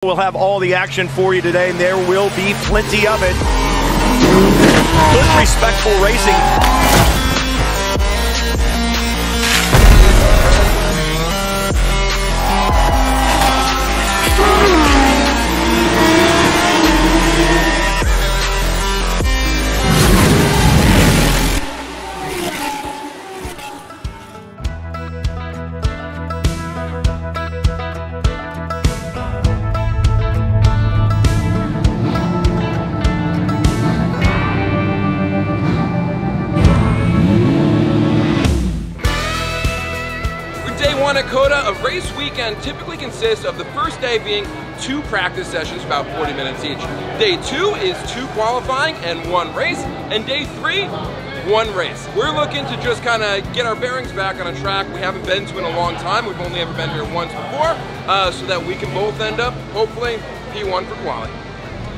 We'll have all the action for you today, and there will be plenty of it. Good, respectful racing. At COTA, a race weekend typically consists of the first day being 2 practice sessions, about 40 minutes each. Day 2 is 2 qualifying and 1 race, and day 3, 1 race. We're looking to just kind of get our bearings back on a track we haven't been to in a long time. We've only ever been here once before, so that we can both end up, hopefully, P1 for quality.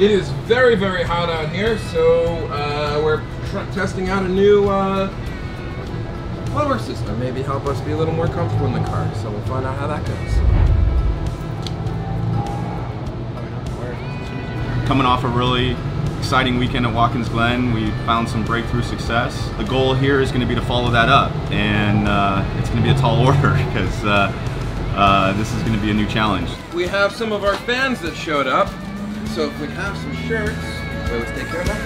It is very, very hot out here, so we're testing out a new blower system, maybe help us be a little more comfortable in the car. So we'll find out how that goes. Coming off a really exciting weekend at Watkins Glen, we found some breakthrough success. The goal here is going to be to follow that up, and it's going to be a tall order because this is going to be a new challenge. We have some of our fans that showed up, so if we have some shirts, so let's take care of that.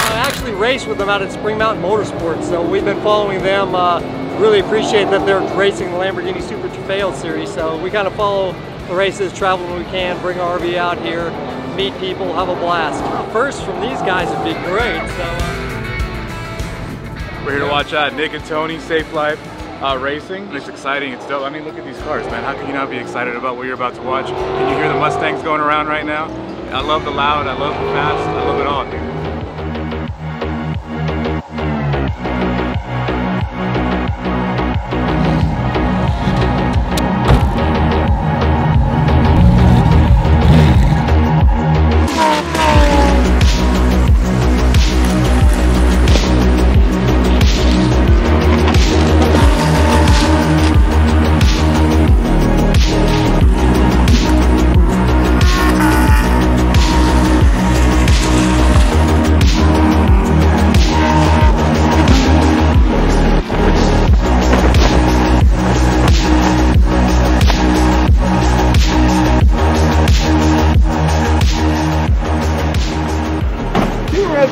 I actually raced with them out at Spring Mountain Motorsports, so we've been following them. Really appreciate that they're racing the Lamborghini Super Trofeo series, so we kind of follow the races, travel when we can, bring our RV out here, meet people, have a blast. First from these guys would be great. We're here to watch Nick and Tony Safe Life racing. It's exciting, it's dope. I mean, look at these cars, man. How can you not be excited about what you're about to watch? Can you hear the Mustangs going around right now? I love the loud, I love the fast, I love it all, dude.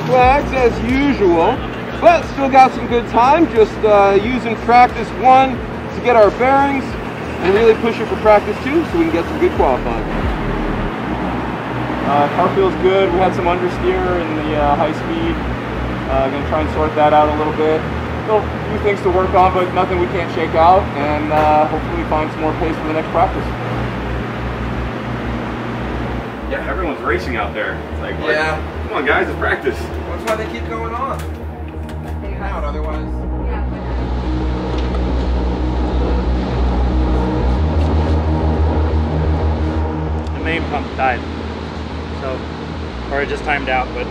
Flags as usual, but still got some good time. Just using practice 1 to get our bearings and really push it for practice 2 so we can get some good qualifying. Car feels good. We had some understeer in the high speed. Gonna try and sort that out a little bit. Still a few things to work on, but nothing we can't shake out, and hopefully find some more pace for the next practice. Yeah, everyone's racing out there. It's like, yeah. Come on guys, it's practice. That's why they keep going on. Out otherwise. The main pump died, so, or it just timed out, but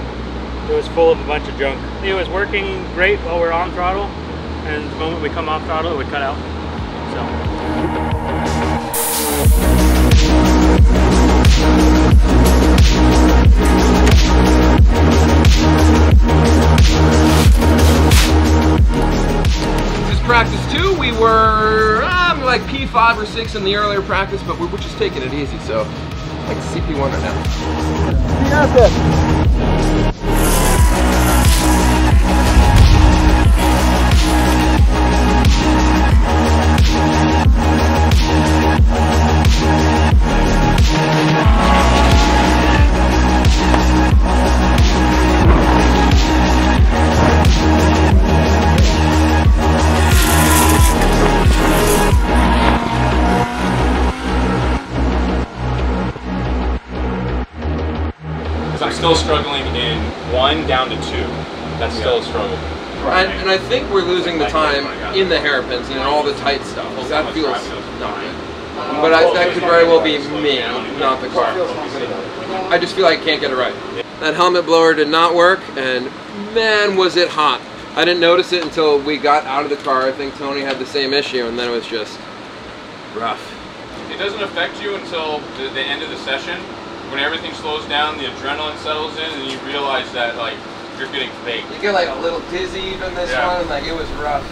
it was full of a bunch of junk. It was working great while we're on throttle, and the moment we come off throttle, it would cut out. So. This is practice 2. We were like P5 or 6 in the earlier practice, but we're just taking it easy, so like CP1 right now. I'm still struggling in 1 down to 2. That's still a struggle. And I think we're losing the time in the hairpins and in all the tight stuff. That feels not good. But that could very well be me, not the car. I just feel like I can't get it right. That helmet blower did not work, and man was it hot. I didn't notice it until we got out of the car. I think Tony had the same issue, and then it was just rough. It doesn't affect you until the end of the session, when everything slows down, the adrenaline settles in, and you realize that like you're getting baked. You get like a little dizzy even this one, and like it was rough.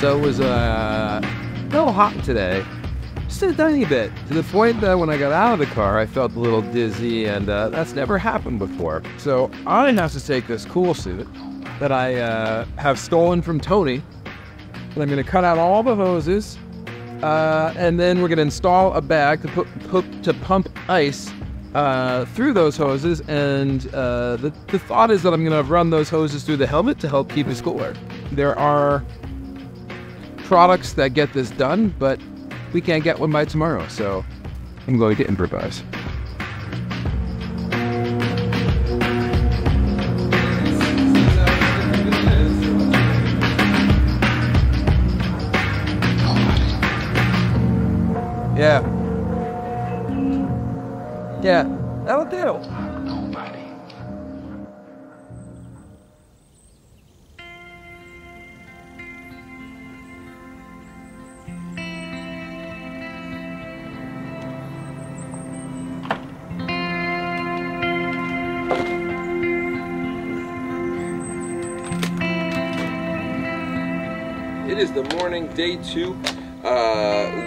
So it was a little hot today, just a tiny bit, to the point that when I got out of the car, I felt a little dizzy, and that's never happened before. So I have to take this cool suit that I have stolen from Tony, and I'm going to cut out all the hoses, and then we're going to install a bag to pump ice through those hoses, and the thought is that I'm going to run those hoses through the helmet to help keep us cooler. There are products that get this done, but we can't get one by tomorrow, so I'm going to improvise. Yeah, that'll do. It is the morning, day 2.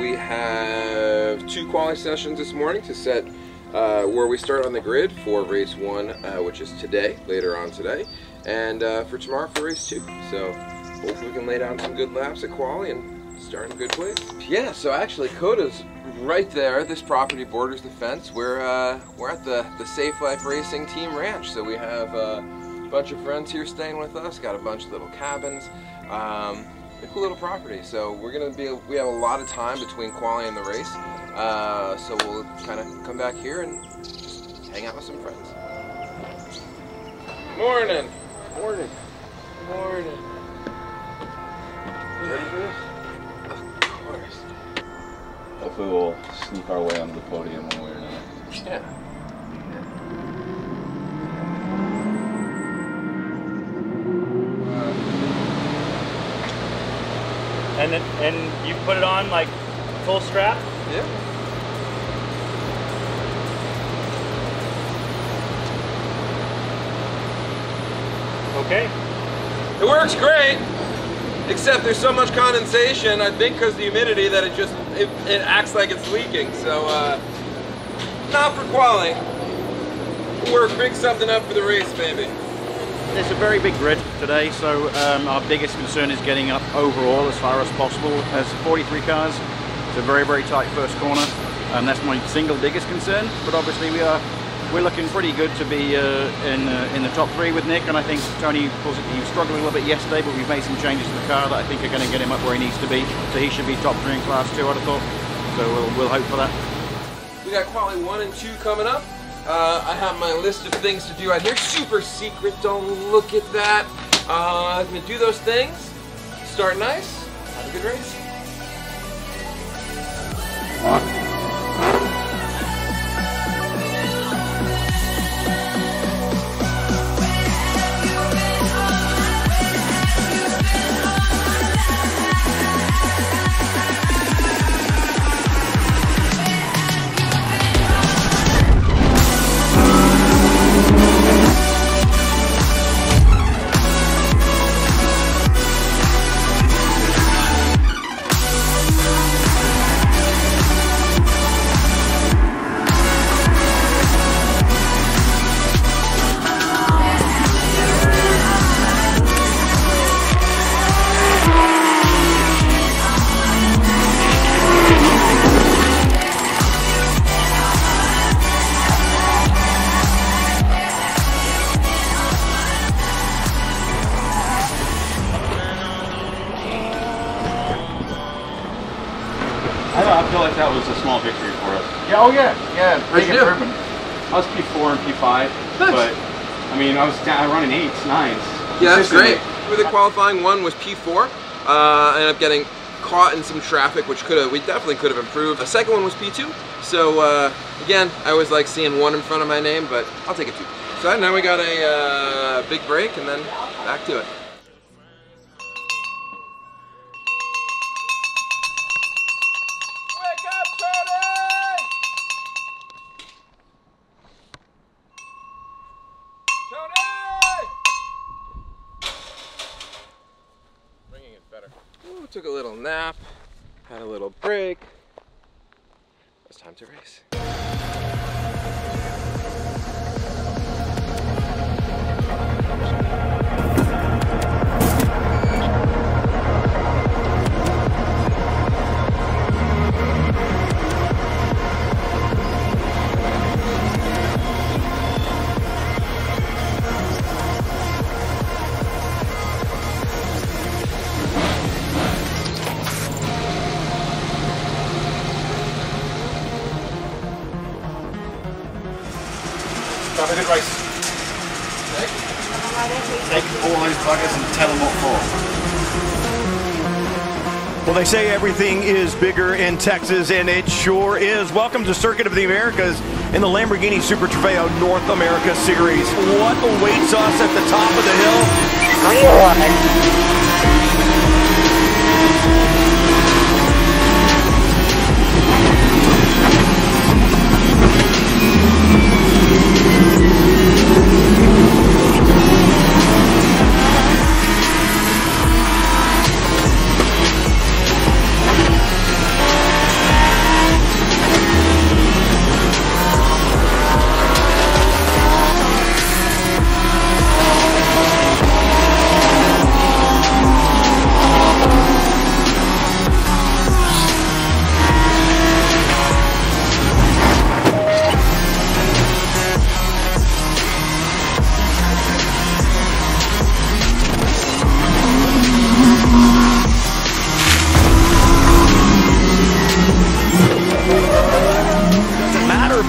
We have 2 quali sessions this morning to set where we start on the grid for race 1, which is today, later on today, and for tomorrow for race 2. So hopefully we can lay down some good laps at quali and start in a good place. Yeah, so actually COTA's right there. This property borders the fence. We're at the Safe Life Racing Team Ranch. So we have a bunch of friends here staying with us. Got a bunch of little cabins. A cool little property. So we have a lot of time between quali and the race. So we'll kind of come back here and just hang out with some friends. Morning. Morning. Morning. Ready for this? Of course. Hopefully we'll sneak our way onto the podium one way or another. Yeah. And you put it on like full strap? Yeah. Okay. It works great, except there's so much condensation, I think because of the humidity, that it acts like it's leaking. So not for quali. We're rig something up for the race, maybe. It's a very big grid today, so our biggest concern is getting up overall as far as possible. There's 43 cars. It's a very, very tight first corner, and that's my single biggest concern. But obviously we're looking pretty good to be in the top 3 with Nick, and I think Tony he was struggling a little bit yesterday, but we've made some changes to the car that I think are going to get him up where he needs to be. So he should be top 3 in class 2, I'd have thought. So we'll hope for that. We got quali 1 and 2 coming up. I have my list of things to do out here. Super secret, don't look at that. I'm gonna do those things, start nice, have a good race. small victory for us. Yeah, oh yeah, big you do? improvement. I was P4 and P5, but I mean, I was running 8s, 9s. Yeah, that's great. For the qualifying, one was P4. I ended up getting caught in some traffic, which we definitely could have improved. The second one was P2. So again, I always like seeing 1 in front of my name, but I'll take a 2. So now we got a big break and then back to it. Ooh, took a little nap, had a little break. It's time to race. Have a good race. Take all those buggers and tell them what for. Well, they say everything is bigger in Texas, and it sure is. Welcome to Circuit of the Americas in the Lamborghini Super Trofeo North America Series. What awaits us at the top of the hill?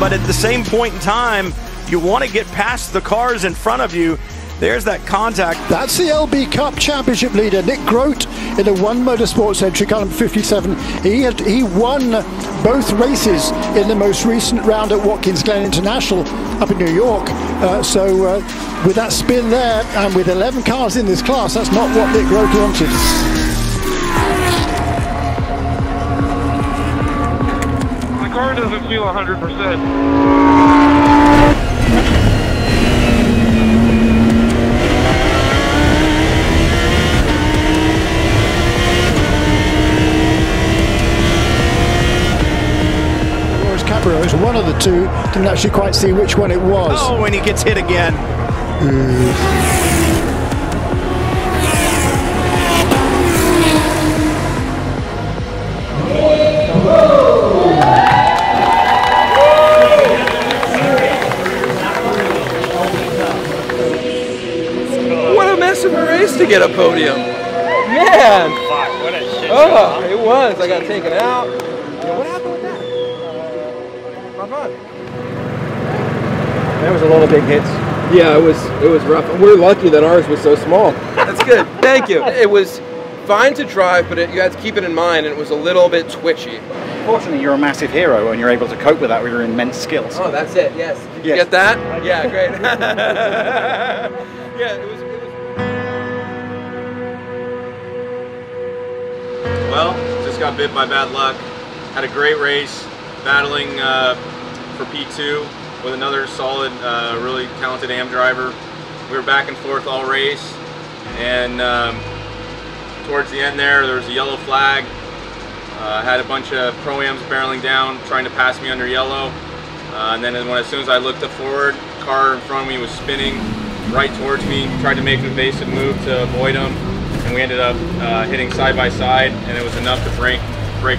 But at the same point in time, you want to get past the cars in front of you. There's that contact. That's the LB Cup Championship leader, Nick Grote, in a One Motorsports entry, car number 57. He won both races in the most recent round at Watkins Glen International up in New York. So with that spin there, and with 11 cars in this class, that's not what Nick Grote wanted. The car doesn't feel 100%. Is one of the two. Didn't actually quite see which one it was. Oh, when he gets hit again. What a mess of a race to get a podium. Man! Fuck, what a shit show. Oh, it was. I got taken out. What happened with that? That was a lot of big hits. Yeah, it was rough. We're lucky that ours was so small. That's good. Thank you. It was fine to drive, but you had to keep it in mind, and it was a little bit twitchy. Fortunately, you're a massive hero, and you're able to cope with that with your immense skills. Oh, that's it. Yes. Did you get that? Yeah, great. Yeah, it was. Well, just got bit by bad luck. Had a great race, battling for P2 with another solid, really talented AM driver. We were back and forth all race, and towards the end there was a yellow flag. Had a bunch of Pro-Ams barreling down, trying to pass me under yellow. And then as soon as I looked up forward, the car in front of me was spinning right towards me, tried to make an evasive move to avoid him, and we ended up hitting side by side, and it was enough to break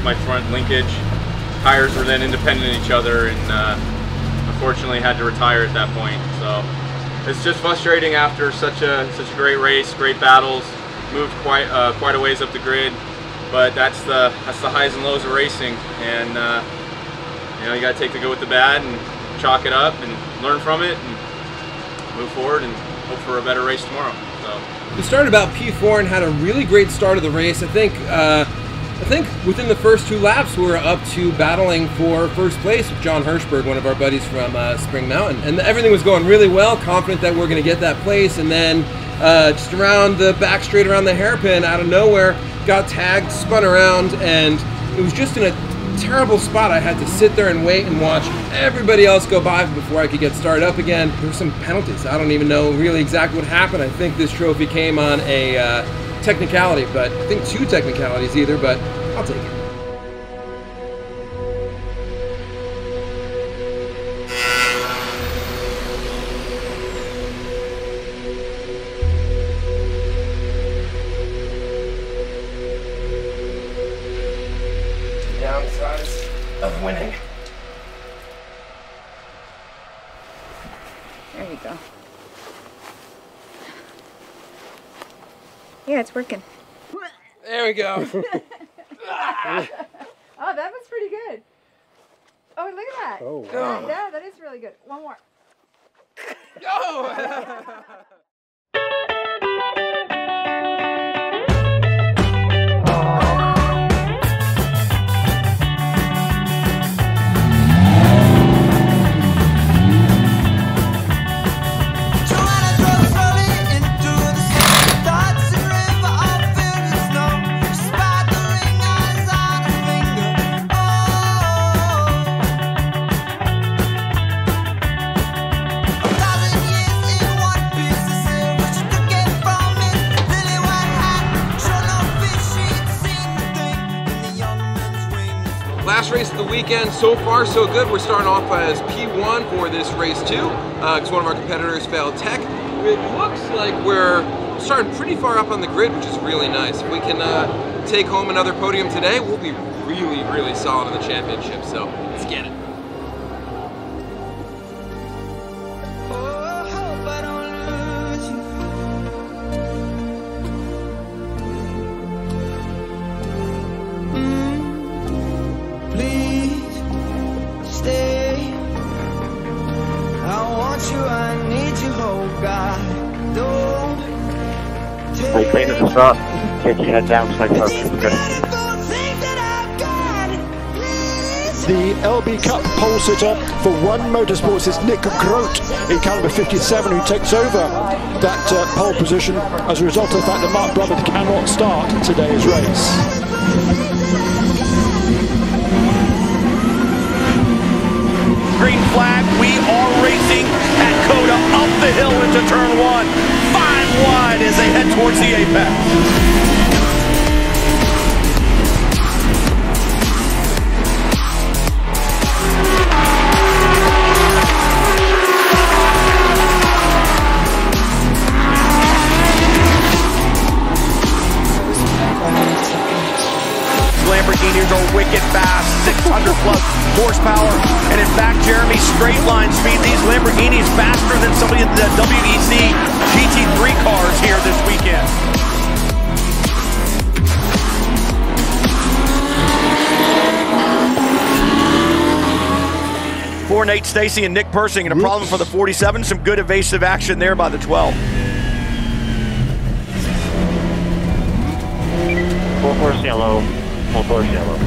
my front linkage. Tires were then independent of each other, and unfortunately had to retire at that point. So it's just frustrating after such a great race, great battles, moved quite a ways up the grid. But that's the highs and lows of racing, and you know, you got to take the good with the bad and chalk it up and learn from it and move forward and hope for a better race tomorrow. So. We started about P4 and had a really great start of the race. I think within the first 2 laps we were up to battling for first place with John Hirschberg, one of our buddies from Spring Mountain. And everything was going really well, confident that we're going to get that place. And then just around the back straight around the hairpin, out of nowhere, got tagged, spun around, and it was just in a terrible spot. I had to sit there and wait and watch everybody else go by before I could get started up again. There were some penalties. I don't even know really exactly what happened. I think this trophy came on a technicality, but I think 2 technicalities either, but I'll take it. Downsides of winning. There you go. Yeah, it's working. There we go. Oh, that was pretty good. Oh, look at that. Oh, wow. Yeah, that is really good. One more. Go! Last race of the weekend, so far so good. We're starting off as P1 for this race 2 because one of our competitors failed tech. It looks like we're starting pretty far up on the grid, which is really nice. If we can take home another podium today, we'll be really, really solid in the championship. So let's get it. Stay clean at the start. Get your head down, stay focused. Good. The LB Cup pole sitter for One Motorsports is Nick Grote in car number 57, who takes over that pole position as a result of the fact that Mark Brother cannot start today's race. Green flag, we are racing at COTA, up the hill into turn 1. 5 wide as they head towards the apex. Lamborghinis are wicked fast, 600 plus horsepower, and in fact, Jeremy, straight line speed, these Lamborghinis faster than somebody in the WEC GT3 cars here this weekend. For Nate Stacy and Nick Persing, and a problem for the 47, some good evasive action there by the 12. Full course yellow.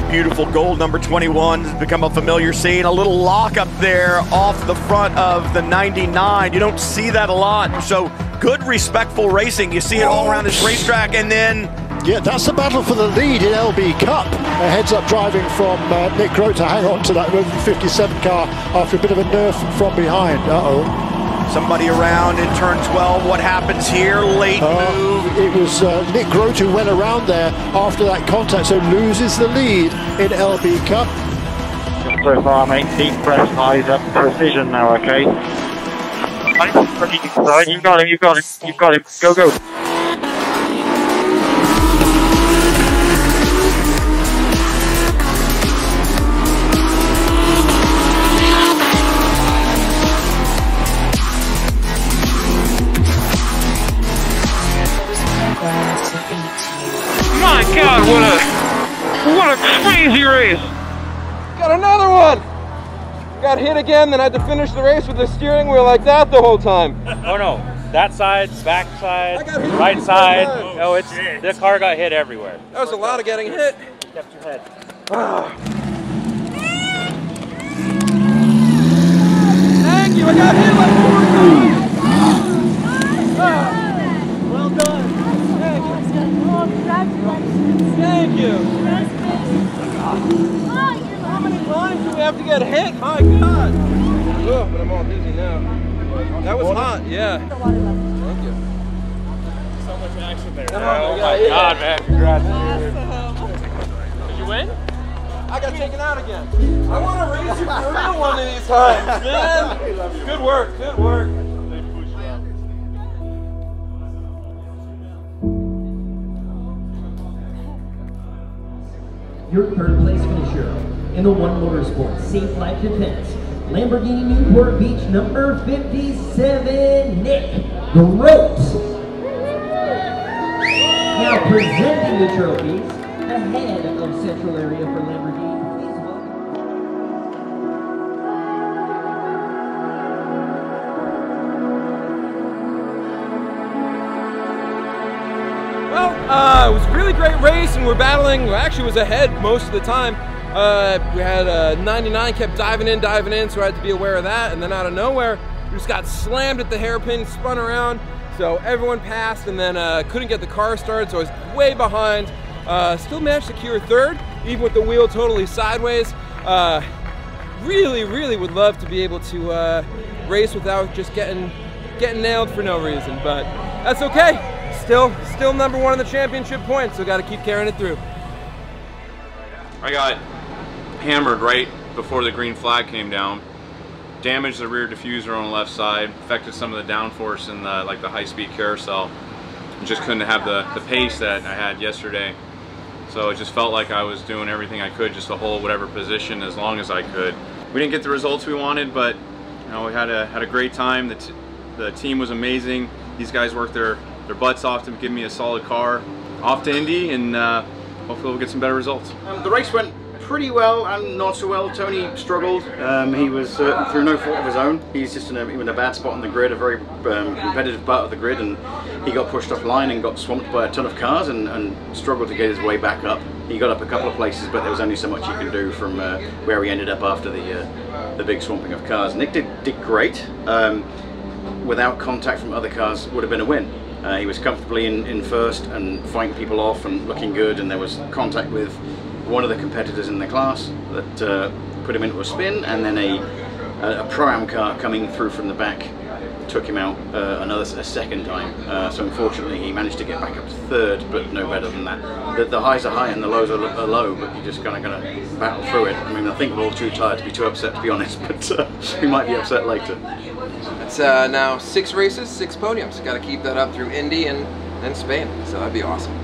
Beautiful gold number 21 has become a familiar scene. A little lock up there off the front of the 99. You don't see that a lot. So good, respectful racing. You see it all around this racetrack, and then... Yeah, that's the battle for the lead in LB Cup. A heads-up driving from Nick Grote to hang on to that 57 car after a bit of a nerf from behind. Uh-oh. Somebody around in turn 12. What happens here? Late move. It was Nick Grote who went around there after that contact, so loses the lead in LB Cup. So far, mate, deep breath, eyes up, precision now, okay? You got him, you got him, you got him. Go, go. My God, what a crazy race! Got another one! got hit again, then I had to finish the race with the steering wheel like that the whole time. Oh no, that side, back side, right side. Oh, it's the car got hit everywhere. That was a lot of getting hit. You kept your head. Thank you, I got hit like 4 times. Well done. Thank you. Oh, congratulations. Thank you. How many times do we have to get hit? My God. Oh, but I'm all dizzy now. That was hot, yeah. Thank you. So much action there. Oh my God, man. Congrats. Did you win? I got taken out again. I want to race you for real one of these times, man. Good work, good work. Your third place finisher in the One Motorsports Safe Life Defense, Lamborghini Newport Beach number 57, Nick Grote. Now presenting the trophies ahead of Central Area for Lamborghini. Please welcome. Well, it was a really great race, and we're battling. Well, actually, it was ahead most of the time. We had 99 kept diving in, so I had to be aware of that. And then out of nowhere, we just got slammed at the hairpin, spun around. So everyone passed, and then couldn't get the car started, so I was way behind. Still managed to secure third, even with the wheel totally sideways. Really would love to be able to race without just getting nailed for no reason, but that's okay. Still number one in the championship points, so got to keep carrying it through. I got hammered right before the green flag came down. Damaged the rear diffuser on the left side, affected some of the downforce in the high-speed carousel. Just couldn't have the pace that I had yesterday. So it just felt like I was doing everything I could just to hold whatever position as long as I could. We didn't get the results we wanted, but you know, we had a great time. The team was amazing. These guys worked their butts off to give me a solid car. Off to Indy, and hopefully we'll get some better results. The race went pretty well and not so well. Tony struggled. He was through no fault of his own. He's just in a bad spot on the grid, a very competitive part of the grid, and he got pushed offline and got swamped by a ton of cars and struggled to get his way back up. He got up a couple of places, but there was only so much you can do from where he ended up after the big swamping of cars. Nick did great. Without contact from other cars, would have been a win. He was comfortably in first and fighting people off and looking good, and there was contact with one of the competitors in the class that put him into a spin, and then a Pro-Am car coming through from the back took him out a second time. So unfortunately he managed to get back up to third, but no better than that. The highs are high and the lows are low, but you're just kind of going to battle through it. I mean, I think we're all too tired to be too upset, to be honest, but we might be upset later. It's now 6 races, 6 podiums. Got to keep that up through Indy and Spain, so that'd be awesome.